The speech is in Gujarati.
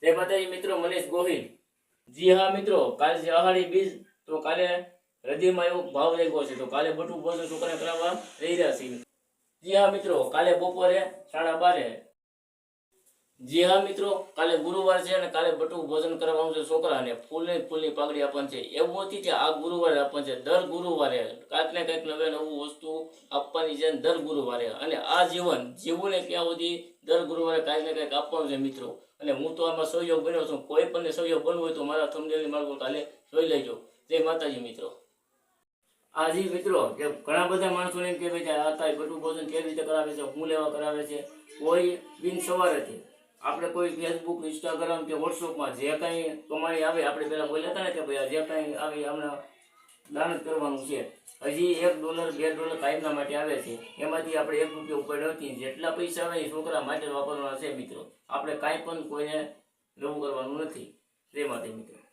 જય માતાજી મિત્રો, મનીષ ગોહિલ। જી હા મિત્રો, કાલે છે અહાડી બીજ, તો કાલે હૃદયમાં એવો ભાવ લાગ્યો છે, તો કાલે બટુક ભોજન છોકરાને કરાવવા રહી રહ્યા છીએ। જી હા મિત્રો, કાલે બપોરે 12:30। જી હા મિત્રો, કાલે ગુરુવાર છે અને કાલે બટુક ભોજન કરવાનું છે છોકરાને। ફૂલની પાઘડી આપવાની છે। એવું નથી કે આ ગુરુવારે આપવાની છે, દર ગુરુવારે કાંઈક ને કંઈક નવે નવું વસ્તુ આપવાની છે દર ગુરુવારે। અને આ જીવન જીવવું ને ત્યાં સુધી દર ગુરુવારે કાંઈક ને કંઈક આપવાનું છે મિત્રો। અને હું તો આમાં સહયોગ બન્યો છું। કોઈ પણ સહયોગ બનવો હોય તો મારા થંબનેલની માર્ગો કાલે જોઈ લેજો। જય માતાજી મિત્રો। આજી મિત્રો કે ઘણા બધા માણસોને એમ કે ભાઈ આ કાંઈ બટુક ભોજન કેવી રીતે કરાવે છે, હું લેવા કરાવે છે, કોઈ બિન સવારેથી આપણે કોઈ ફેસબુક, ઇન્સ્ટાગ્રામ કે વોટ્સઅપમાં જે કાંઈ કમાણી આવે, આપણે પહેલાં બોલ્યા હતા ને કે ભાઈ જે કાંઈ આવે હમણાં દાન જ કરવાનું છે। હજી $1, $2 કાયમના માટે આવે છે, એમાંથી આપણે ₹1 ઉપાડ્યો નથી। જેટલા પૈસા આવે એ છોકરા માટે વાપરવાના છે મિત્રો। આપણે કાંઈ પણ કોઈને રવું કરવાનું નથી। જય માતાજી મિત્રો।